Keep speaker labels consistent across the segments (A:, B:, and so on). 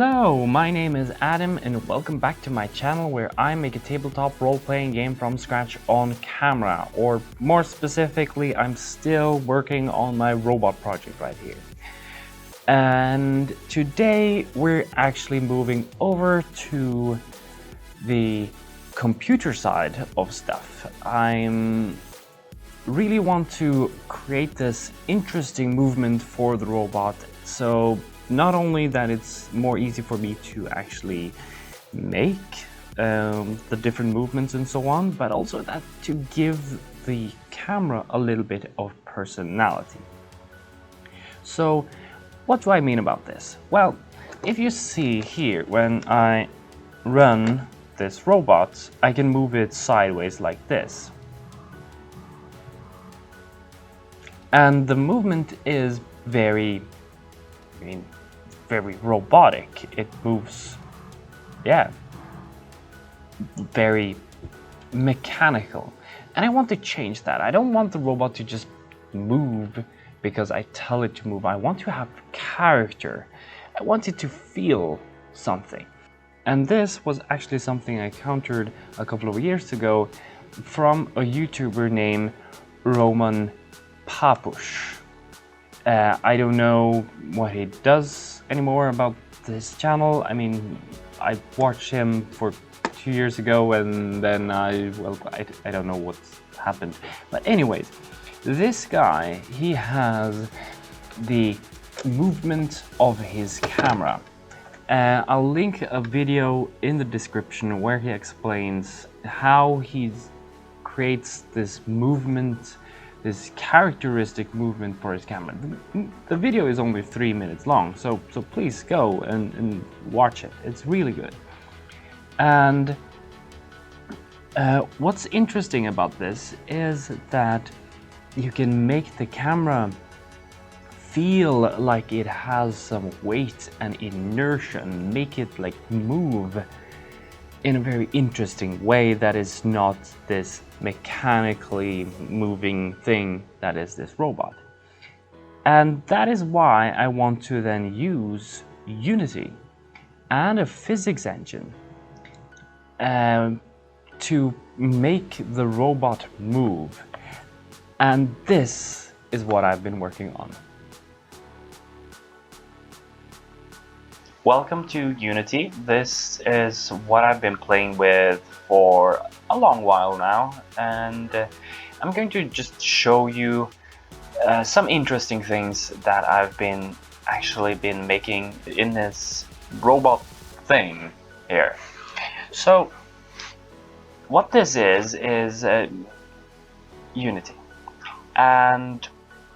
A: Hello, my name is Adam and welcome back to my channel where I make a tabletop role-playing game from scratch on camera, or more specifically, I'm still working on my robot project right here. And today we're actually moving over to the computer side of stuff. I really want to create this interesting movement for the robot, so not only that it's more easy for me to actually make the different movements and so on, but also that to give the camera a little bit of personality. So what do I mean about this? Well, if you see here, when I run this robot, I can move it sideways like this. And the movement is very robotic. It moves, very mechanical. And I want to change that. I don't want the robot to just move because I tell it to move. I want to have character. I want it to feel something. And this was actually something I encountered a couple of years ago from a YouTuber named Roman Papush. I don't know what he does anymore about this channel. I mean, I watched him for 2 years ago and then I don't know what's happened. But anyways, this guy, he has the movement of his camera. I'll link a video in the description where he explains how he creates this movement, this characteristic movement for his camera. The video is only 3 minutes long, so please go and watch it. It's really good. And what's interesting about this is that you can make the camera feel like it has some weight and inertia and make it like move in a very interesting way that is not this mechanically moving thing that is this robot. And that is why I want to then use Unity and a physics engine to make the robot move. And this is what I've been working on. Welcome to Unity. This is what I've been playing with for a long while now, and I'm going to just show you some interesting things that I've been making in this robot thing here. So what this is Unity, and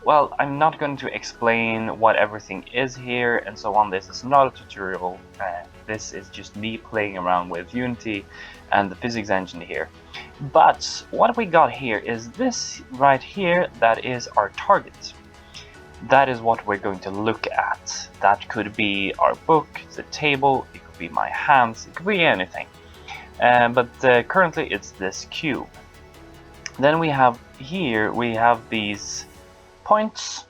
A: well, I'm not going to explain what everything is here and so on. This is not a tutorial. This is just me playing around with Unity and the physics engine here. But what we got here is this right here. That is our target. That is what we're going to look at. That could be our book, the table, it could be my hands, it could be anything. But currently it's this cube. Then we have here, we have these points.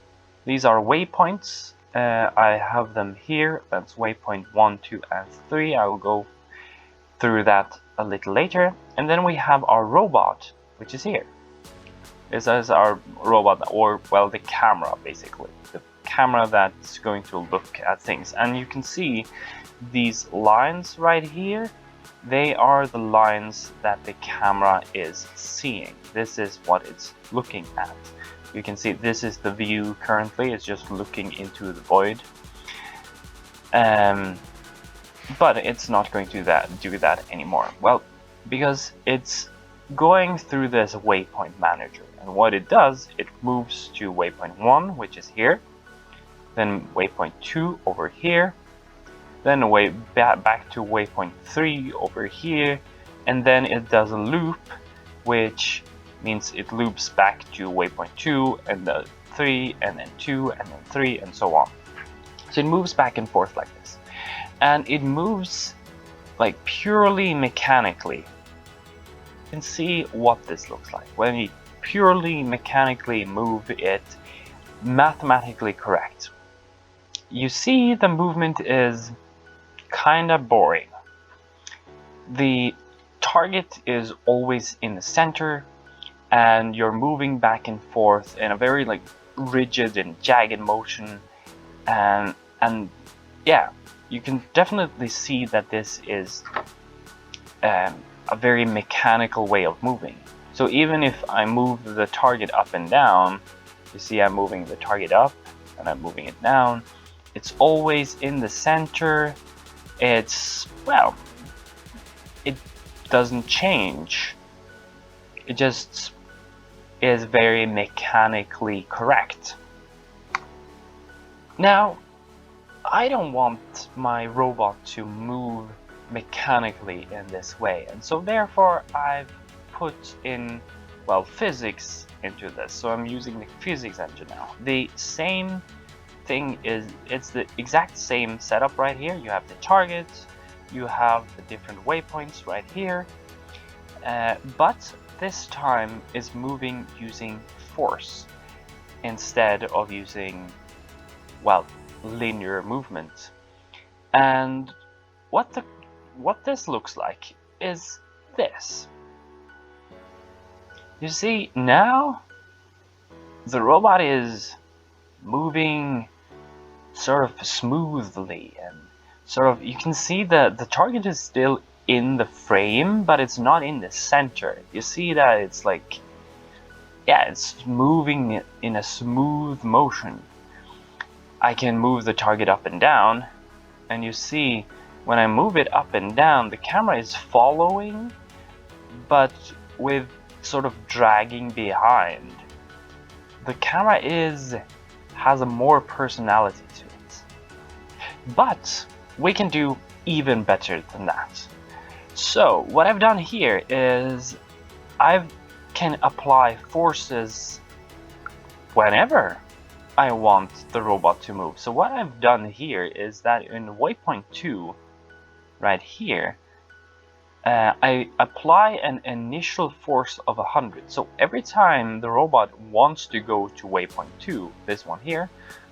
A: These are waypoints. I have them here. That's waypoint 1, 2, and 3. I will go through that a little later. And then we have our robot, which is here. This is our robot, or well, the camera basically. The camera that's going to look at things. And you can see these lines right here. They are the lines that the camera is seeing. This is what it's looking at. You can see this is the view currently. It's just looking into the void. But it's not going to do that anymore. Well, because it's going through this waypoint manager. And what it does, it moves to waypoint 1, which is here. Then waypoint 2 over here. Then back to waypoint 3 over here. And then it does a loop, which means it loops back to waypoint 2 and then 3 and then 2 and then 3 and so on. So it moves back and forth like this. And it moves like purely mechanically. You can see what this looks like. When you purely mechanically move it mathematically correct. You see the movement is kinda boring. The target is always in the center, and you're moving back and forth in a very like rigid and jagged motion, and yeah, you can definitely see that this is a very mechanical way of moving. So even if I move the target up and down, you see I'm moving the target up and I'm moving it down. It's always in the center. It's, well, it doesn't change. It just is very mechanically correct. Now, I don't want my robot to move mechanically in this way, and so therefore I've put in, well, physics into this. So I'm using the physics engine now. The same thing is, it's the exact same setup right here. You have the target, you have the different waypoints right here, but this time is moving using force instead of using, well, linear movement. And what this looks like is this. You see, now the robot is moving sort of smoothly, and sort of, you can see that the target is still in the frame, but it's not in the center. You see that it's like, yeah, it's moving in a smooth motion. I can move the target up and down, and you see when I move it up and down, the camera is following, but with sort of dragging behind. The camera has a more personality to it. But we can do even better than that. So what I've done here is I can apply forces whenever I want the robot to move. So what I've done here is that in waypoint 2, right here, I apply an initial force of 100. So every time the robot wants to go to waypoint 2, this one here,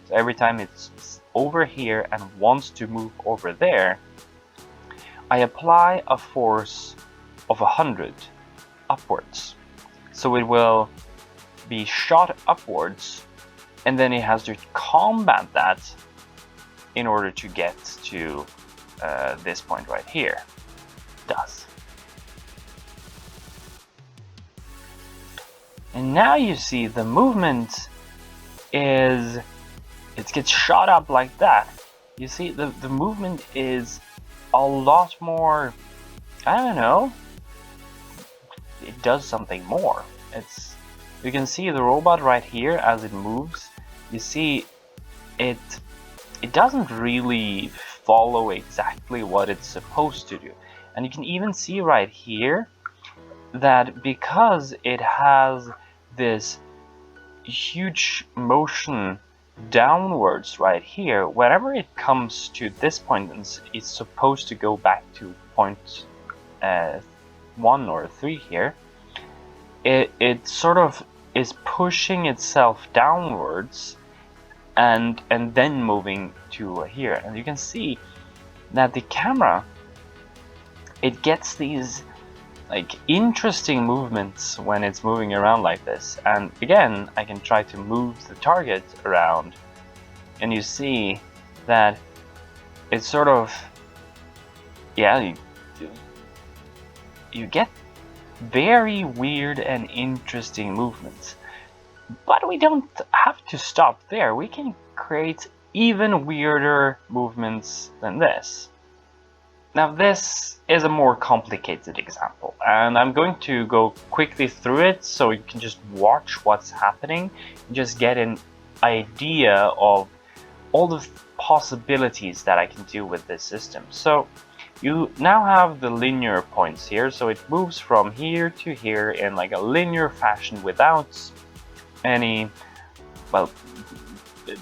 A: so every time it's over here and wants to move over there, I apply a force of 100 upwards. So it will be shot upwards, and then it has to combat that in order to get to this point right here. Does. And now you see the movement is, it gets shot up like that. You see the movement is a lot more, I don't know, it does something more. You can see the robot right here as it moves. You see it doesn't really follow exactly what it's supposed to do. And you can even see right here that because it has this huge motion downwards right here, whenever it comes to this point, it's supposed to go back to point 1 or 3 here, it sort of is pushing itself downwards and then moving to here. And you can see that the camera, it gets these like interesting movements when it's moving around like this. And again, I can try to move the target around, and you see that it's sort of, yeah, you get very weird and interesting movements. But we don't have to stop there. We can create even weirder movements than this. Now this is a more complicated example, and I'm going to go quickly through it so you can just watch what's happening and just get an idea of all the possibilities that I can do with this system. So you now have the linear points here, so it moves from here to here in like a linear fashion without any, well,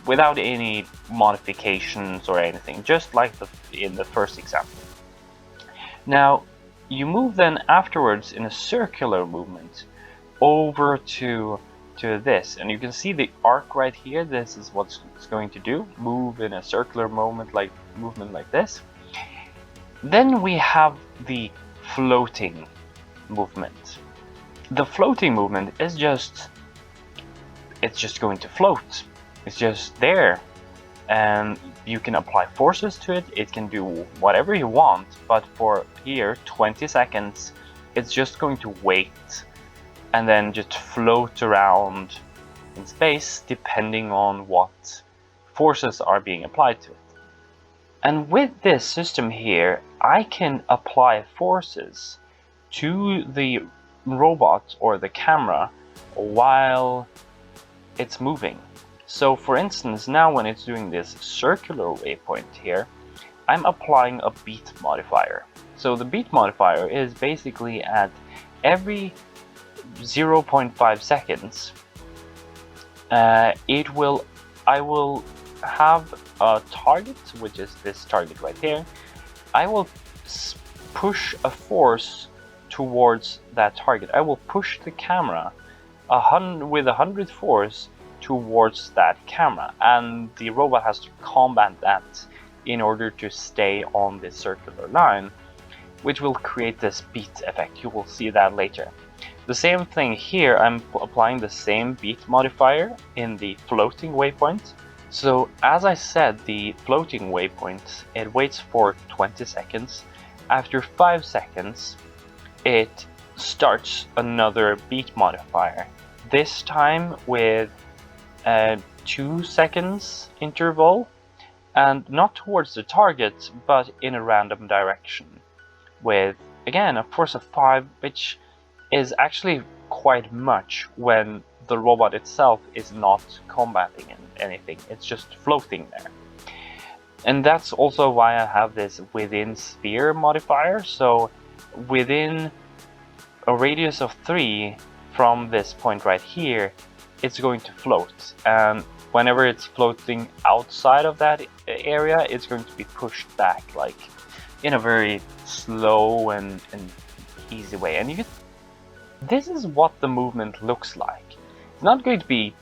A: without any modifications or anything, just like in the first example. Now you move then afterwards in a circular movement over to this, and you can see the arc right here. This is what it's going to do, move in a circular movement like this. Then we have the floating movement. The floating movement is it's just going to float. It's just there, and you can apply forces to it. It can do whatever you want, but for here 20 seconds it's just going to wait and then just float around in space depending on what forces are being applied to it. And with this system here, I can apply forces to the robot or the camera while it's moving. So for instance, now when it's doing this circular waypoint here, I'm applying a beat modifier. So the beat modifier is basically at every 0.5 seconds, I will have a target, which is this target right here. I will push a force towards that target. I will push the camera with 100 force towards that camera, and the robot has to combat that in order to stay on this circular line, which will create this beat effect. You will see that later. The same thing here, I'm applying the same beat modifier in the floating waypoint. So as I said, the floating waypoint, it waits for 20 seconds. After 5 seconds, it starts another beat modifier. This time with 2 seconds interval, and not towards the target, but in a random direction, with again a force of 5, which is actually quite much when the robot itself is not combating anything. It's just floating there. And that's also why I have this within sphere modifier. So within a radius of 3 from this point right here, it's going to float, and whenever it's floating outside of that area, it's going to be pushed back, like in a very slow and easy way. And this is what the movement looks like. It's not going to be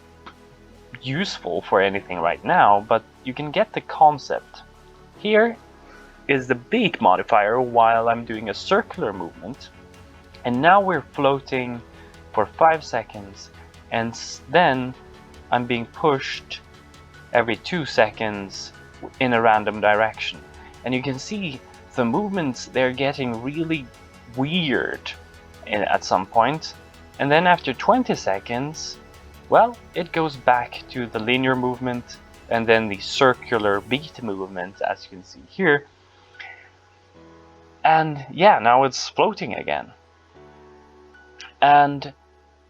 A: useful for anything right now, but you can get the concept. Here is the beat modifier while I'm doing a circular movement, and now we're floating for 5 seconds, and then I'm being pushed every 2 seconds in a random direction. And you can see the movements, they're getting really weird at some point. And then after 20 seconds, well, it goes back to the linear movement and then the circular beat movement, as you can see here. And yeah, now it's floating again. And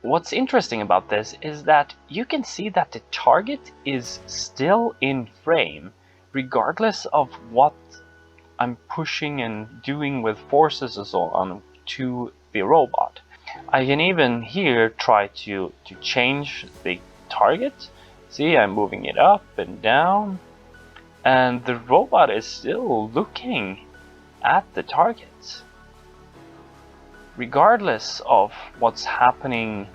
A: what's interesting about this is that you can see that the target is still in frame, regardless of what I'm pushing and doing with forces and so on to the robot. I can even here try to change the target. See, I'm moving it up and down, and the robot is still looking at the target. Regardless of what's happening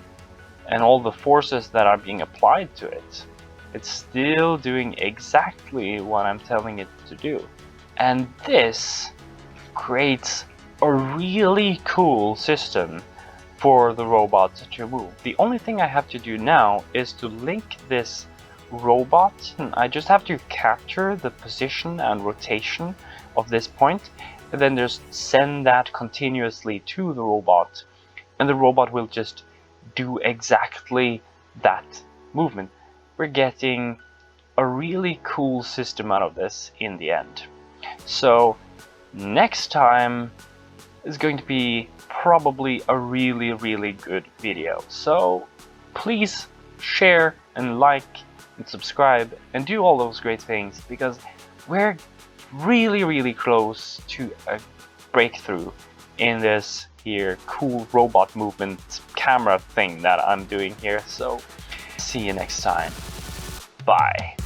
A: and all the forces that are being applied to it, it's still doing exactly what I'm telling it to do. And this creates a really cool system for the robot to move. The only thing I have to do now is to link this robot, and I just have to capture the position and rotation of this point, and then just send that continuously to the robot, and the robot will just do exactly that movement. We're getting a really cool system out of this in the end. So next time is going to be probably a really good video. So please share and like and subscribe and do all those great things, because we're really close to a breakthrough in this here cool robot movement camera thing that I'm doing here. So see you next time. Bye.